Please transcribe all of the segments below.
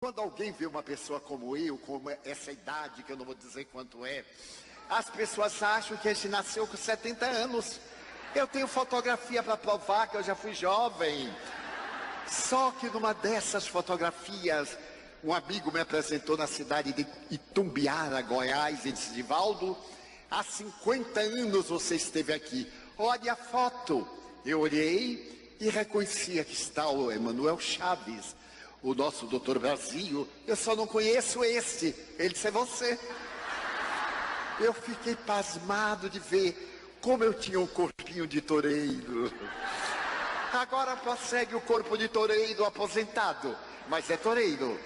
Quando alguém vê uma pessoa como eu, com essa idade, que eu não vou dizer quanto é, as pessoas acham que a gente nasceu com 70 anos. Eu tenho fotografia para provar que eu já fui jovem. Só que numa dessas fotografias, um amigo me apresentou na cidade de Itumbiara, Goiás, e disse: Divaldo, há 50 anos você esteve aqui. Olha a foto. Eu olhei e reconhecia que está o Emanuel Chaves, o nosso Doutor Brasil. Eu só não conheço esse. Ele disse: é você. Eu fiquei pasmado de ver como eu tinha um corpinho de toureiro. Agora prossegue o corpo de toureiro aposentado, mas é toureiro.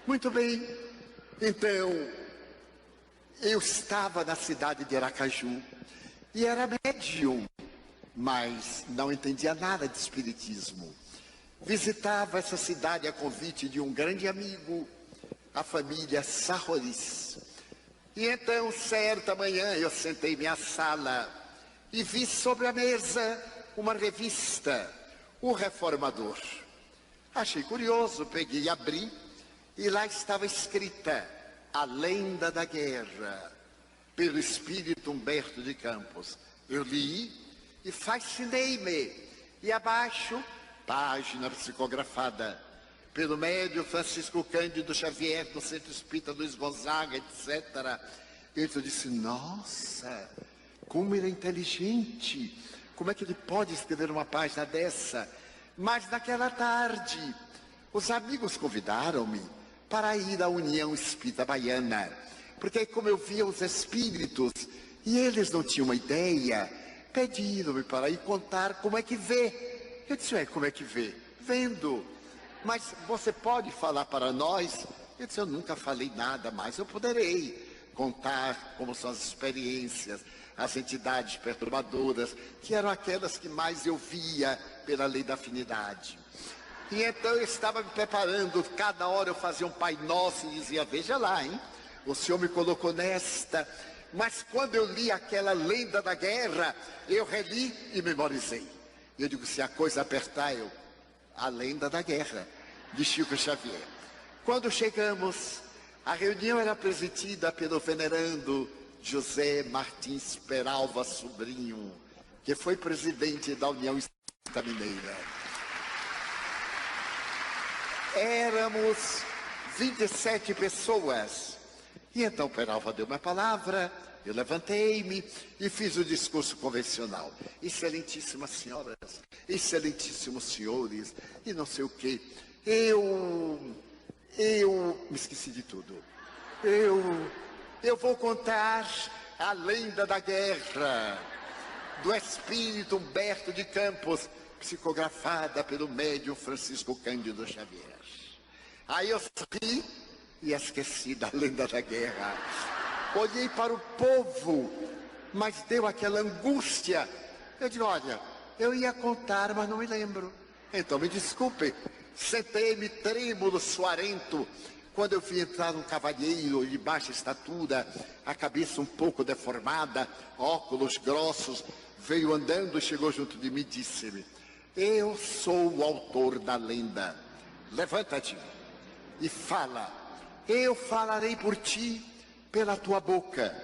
Muito bem. Então, eu estava na cidade de Aracaju e era médium, mas não entendia nada de espiritismo. Visitava essa cidade a convite de um grande amigo, a família Sarroris. E então, certa manhã, eu sentei em minha sala e vi sobre a mesa uma revista, O Reformador. Achei curioso, peguei e abri, e lá estava escrita A Lenda da Guerra, pelo espírito Humberto de Campos. Eu li e fascinei-me. E abaixo, página psicografada pelo médium Francisco Cândido Xavier, do Centro Espírita Luiz Gonzaga, etc. Eu disse: nossa, como ele é inteligente, como é que ele pode escrever uma página dessa? Mas naquela tarde, os amigos convidaram-me para ir à União Espírita Baiana, porque como eu via os espíritos e eles não tinham uma ideia, pediram-me para ir contar como é que vê. Eu disse: como é que vê? Vendo. Mas você pode falar para nós? Eu disse: eu nunca falei nada, mas eu poderei contar como são as experiências, as entidades perturbadoras, que eram aquelas que mais eu via pela lei da afinidade. E então eu estava me preparando, cada hora eu fazia um Pai Nosso e dizia: veja lá, hein? O Senhor me colocou nesta. Mas quando eu li aquela Lenda da Guerra, eu reli e memorizei. Eu digo: se a coisa apertar, A Lenda da Guerra, de Chico Xavier. Quando chegamos, a reunião era presidida pelo venerando José Martins Peralva Sobrinho, que foi presidente da União Espírita Mineira. Éramos 27 pessoas. E então Peralva deu uma palavra, eu levantei-me e fiz o discurso convencional. Excelentíssimas senhoras, excelentíssimos senhores, e não sei o quê. Eu me esqueci de tudo. Eu vou contar a lenda da guerra, do espírito Humberto de Campos, psicografada pelo médium Francisco Cândido Xavier. Aí eu ri e esqueci da lenda da guerra. Olhei para o povo, mas deu aquela angústia. Eu digo: olha, eu ia contar, mas não me lembro. Então me desculpe. Sentei-me trêmulo, suarento, quando eu vi entrar um cavalheiro de baixa estatura, a cabeça um pouco deformada, óculos grossos, veio andando e chegou junto de mim e disse-me: eu sou o autor da lenda. Levanta-te e fala. Eu falarei por ti, pela tua boca,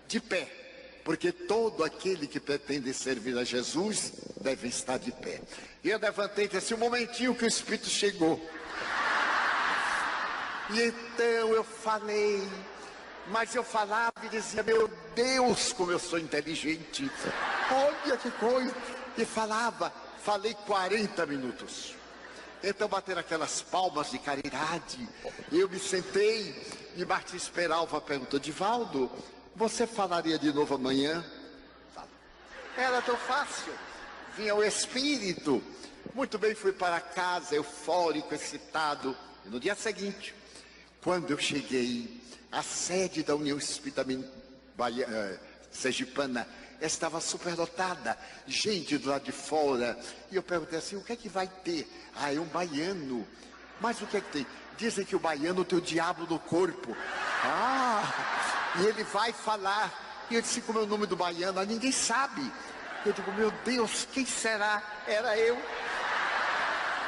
de pé, porque todo aquele que pretende servir a Jesus deve estar de pé. E eu levantei e disse: um momentinho que o Espírito chegou. E então eu falei, mas eu falava e dizia: meu Deus, como eu sou inteligente, olha que coisa. E falei 40 minutos. Então bateram aquelas palmas de caridade. Eu me sentei e Martins Peralva perguntou: Divaldo, você falaria de novo amanhã? Era tão fácil. Vinha o espírito. Muito bem, fui para casa, eufórico, excitado. E no dia seguinte, quando eu cheguei, a sede da União Espírita Sergipana estava superlotada, gente do lado de fora. E eu perguntei assim: o que é que vai ter? É um baiano. Mas o que é que tem? Dizem que o baiano tem o diabo no corpo. E ele vai falar. E eu disse: como é o nome do baiano? Ninguém sabe. Eu digo: meu Deus, quem será? Era eu.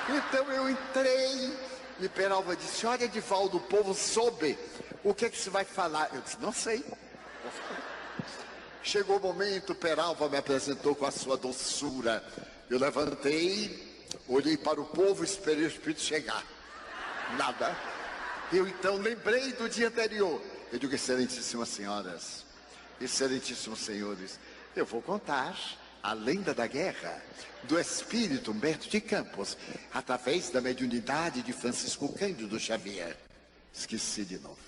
Então eu entrei E Peralva disse, olha, Edivaldo, o povo soube. O que é que você vai falar? Eu disse, não sei. Chegou o momento, Peralva me apresentou com a sua doçura. Eu levantei, olhei para o povo e esperei o Espírito chegar. Nada. Eu então lembrei do dia anterior. Eu digo, excelentíssimas senhoras, excelentíssimos senhores, eu vou contar a lenda da guerra do espírito Humberto de Campos, através da mediunidade de Francisco Cândido Xavier. Esqueci de novo.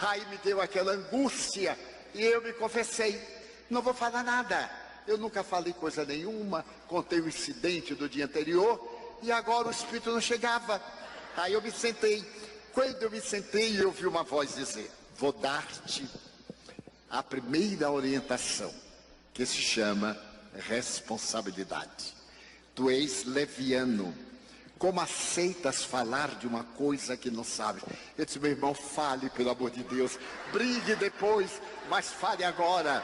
Aí me deu aquela angústia e eu me confessei, não vou falar nada. Eu nunca falei coisa nenhuma, contei o incidente do dia anterior e agora o espírito não chegava. Aí eu me sentei. Quando eu me sentei, eu ouvi uma voz dizer, vou dar-te a primeira orientação, que se chama responsabilidade. Tu és leviano. Como aceitas falar de uma coisa que não sabes? Eu disse, meu irmão, fale, pelo amor de Deus. Brigue depois, mas fale agora.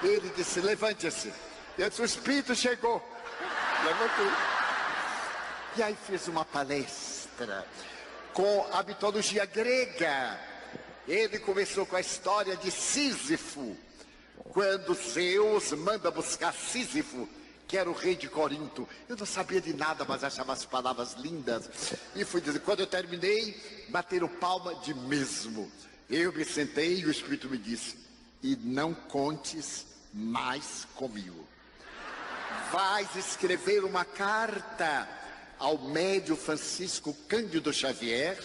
Ele disse, levante-se. Eu disse, o Espírito chegou. Levantei. E aí fiz uma palestra com a mitologia grega. Ele começou com a história de Sísifo, quando Zeus manda buscar Sísifo, que era o rei de Corinto. Eu não sabia de nada, mas achava as palavras lindas. E fui dizer, quando eu terminei, bateram palma de mesmo. Eu me sentei e o Espírito me disse, e não contes mais comigo. Vais escrever uma carta ao médium Francisco Cândido Xavier,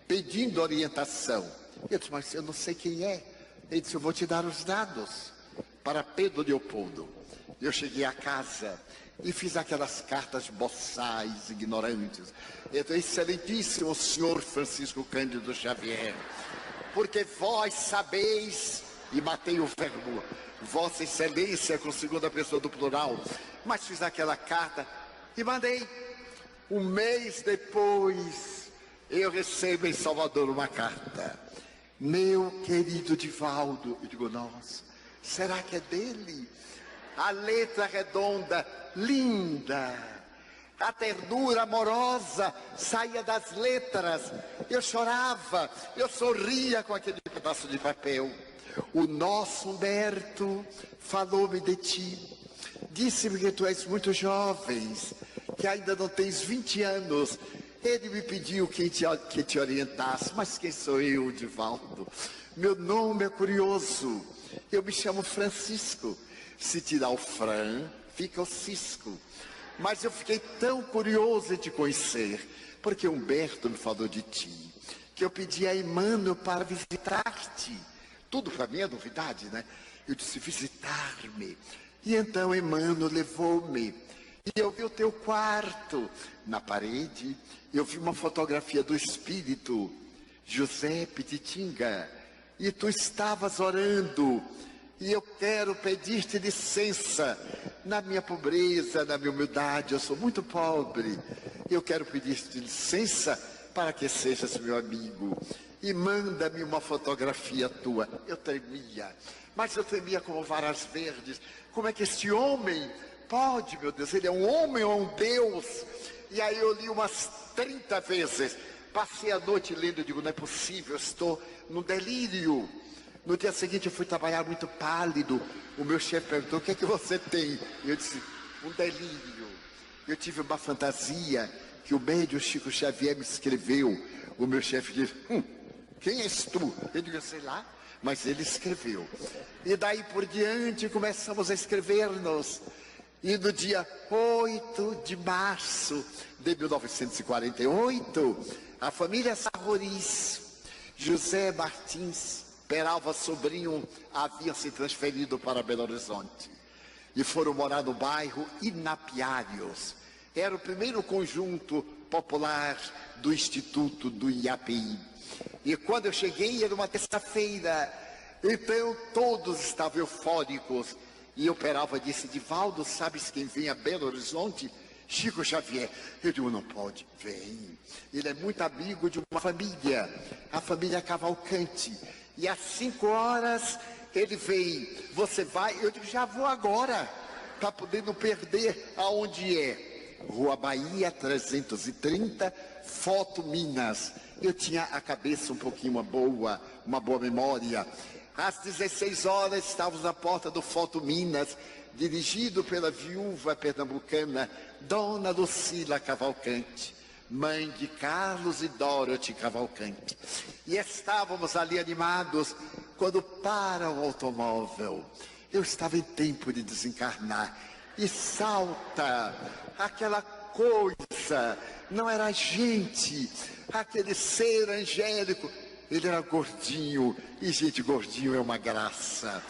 pedindo orientação. Eu disse, mas eu não sei quem é. Ele disse, eu vou te dar os dados para Pedro Leopoldo. Eu cheguei a casa e fiz aquelas cartas boçais, ignorantes. Então, excelentíssimo senhor Francisco Cândido Xavier, porque vós sabeis, e matei o verbo, vossa excelência com segunda pessoa do plural, mas fiz aquela carta e mandei. Um mês depois, eu recebo em Salvador uma carta. Meu querido Edivaldo, eu digo, nossa, será que é dele? A letra redonda, linda, a ternura amorosa saía das letras. Eu chorava, eu sorria com aquele pedaço de papel. O nosso Humberto falou-me de ti, disse-me que tu és muito jovem, que ainda não tens 20 anos. Ele me pediu que te orientasse, mas quem sou eu, Edivaldo? Meu nome é curioso, eu me chamo Francisco. Se tirar o Fran, fica o Cisco. Mas eu fiquei tão curioso em te conhecer, porque Humberto me falou de ti, que eu pedi a Emmanuel para visitar-te. Tudo para mim é novidade, né? Eu disse, visitar-me. E então Emmanuel levou-me. E eu vi o teu quarto. Na parede, eu vi uma fotografia do espírito José Pititinga. E tu estavas orando. E eu quero pedir-te licença, na minha pobreza, na minha humildade, eu sou muito pobre. Eu quero pedir-te licença para que sejas meu amigo. E manda-me uma fotografia tua. Eu tremia, mas eu tremia como varas verdes. Como é que este homem pode, meu Deus, ele é um homem ou um Deus? E aí eu li umas 30 vezes. Passei a noite lendo, eu digo, não é possível, eu estou no delírio. No dia seguinte eu fui trabalhar muito pálido. O meu chefe perguntou, o que é que você tem? E eu disse, um delírio. Eu tive uma fantasia que o médium Chico Xavier me escreveu. O meu chefe disse, quem és tu? Eu digo, sei lá, mas ele escreveu. E daí por diante começamos a escrever-nos. E no dia 8 de março de 1948, a família Sarroris, José Martins, Peralva Sobrinho, haviam se transferido para Belo Horizonte e foram morar no bairro Inapiários. Era o primeiro conjunto popular do Instituto do IAPI. E quando eu cheguei, era uma terça-feira, então todos estavam eufóricos. E o Peralva disse, Edivaldo, sabes quem vem a Belo Horizonte? Chico Xavier. Eu digo, não pode, vem. Ele é muito amigo de uma família, a família Cavalcante. E às 5 horas ele veio, você vai? Eu digo, já vou agora, para poder não perder aonde é. Rua Bahia 330, Foto Minas. Eu tinha a cabeça um pouquinho uma boa memória. Às 16 horas estávamos na porta do Foto Minas, dirigido pela viúva pernambucana Dona Lucila Cavalcante, mãe de Carlos e Dorothy Cavalcante. E estávamos ali animados quando para o automóvel. Eu estava em tempo de desencarnar e salta aquela coisa, não era gente, aquele ser angélico. Ele era gordinho, e gente, gordinho é uma graça.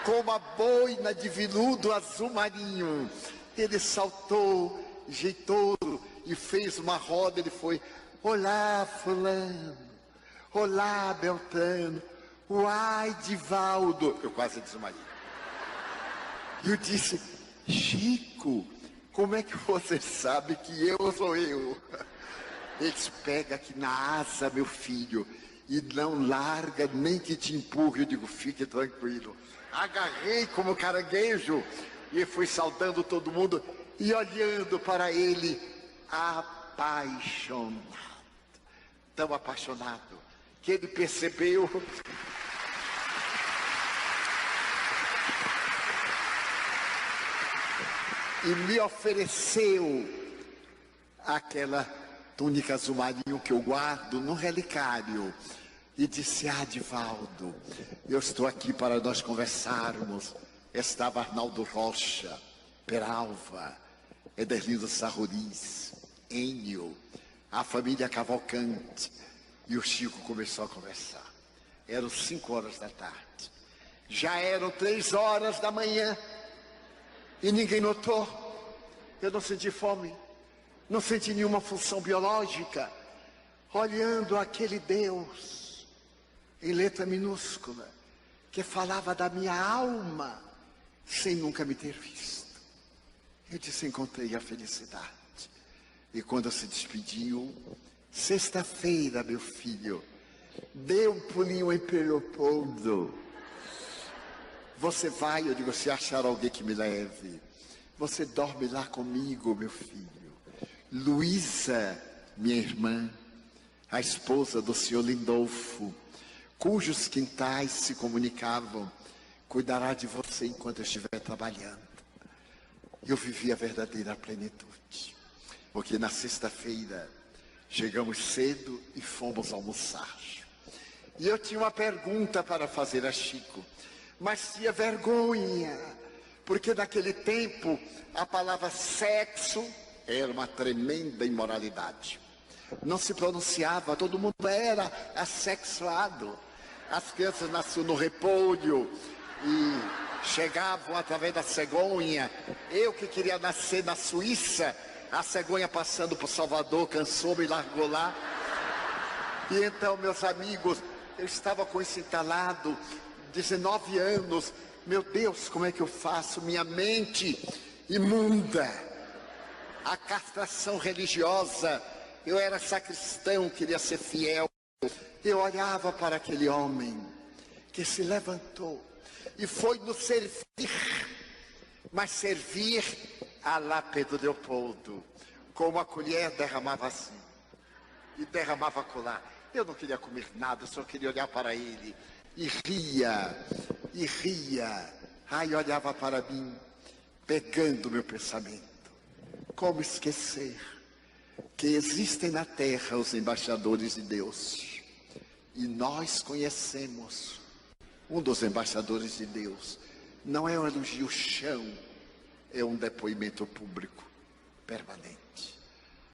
Com uma boina de veludo azul marinho, ele saltou, jeitoso, e fez uma roda. Ele foi: olá fulano, olá Beltrano, uai Divaldo. Eu quase desmaiei. E eu disse: Chico, como é que você sabe que eu sou eu? Ele disse: pega aqui na asa, meu filho, e não larga nem que te empurre. Eu digo: fique tranquilo. Agarrei como caranguejo e fui saudando todo mundo e olhando para ele, apaixonado, tão apaixonado que ele percebeu e me ofereceu aquela túnica azul marinho que eu guardo no relicário. E disse: Divaldo, eu estou aqui para nós conversarmos. Estava Arnaldo Rocha, Peralva, Ederlindo Sarruriz, Enio, a família Cavalcante. E o Chico começou a conversar. Eram 5 horas da tarde. Já eram 3 horas da manhã. E ninguém notou. Eu não senti fome. Não senti nenhuma função biológica. Olhando aquele Deus em letra minúscula, que falava da minha alma, sem nunca me ter visto. Eu disse: encontrei a felicidade. E quando se despediu: sexta-feira, meu filho, dê um pulinho em Leopoldo. Você vai? Eu digo: se achar alguém que me leve. Você dorme lá comigo, meu filho. Luísa, minha irmã, a esposa do senhor Lindolfo, cujos quintais se comunicavam, cuidará de você enquanto eu estiver trabalhando. Eu vivi a verdadeira plenitude, porque na sexta-feira chegamos cedo e fomos almoçar. E eu tinha uma pergunta para fazer a Chico, mas tinha vergonha, porque naquele tempo a palavra sexo era uma tremenda imoralidade. Não se pronunciava, todo mundo era assexuado. As crianças nasciam no repolho e chegavam através da cegonha. Eu que queria nascer na Suíça, a cegonha passando por Salvador cansou-me e largou lá. E então, meus amigos, eu estava com esse entalado, 19 anos. Meu Deus, como é que eu faço? Minha mente imunda, a castração religiosa. Eu era sacristão, queria ser fiel. Eu olhava para aquele homem que se levantou e foi nos servir, mas servir a lá Pedro Leopoldo, com uma colher derramava assim e derramava acolá. Eu não queria comer nada, só queria olhar para ele e ria, e ria. Aí olhava para mim, pegando meu pensamento. Como esquecer que existem na terra os embaixadores de Deus? E nós conhecemos um dos embaixadores de Deus. Não é um elogio chão, é um depoimento público permanente.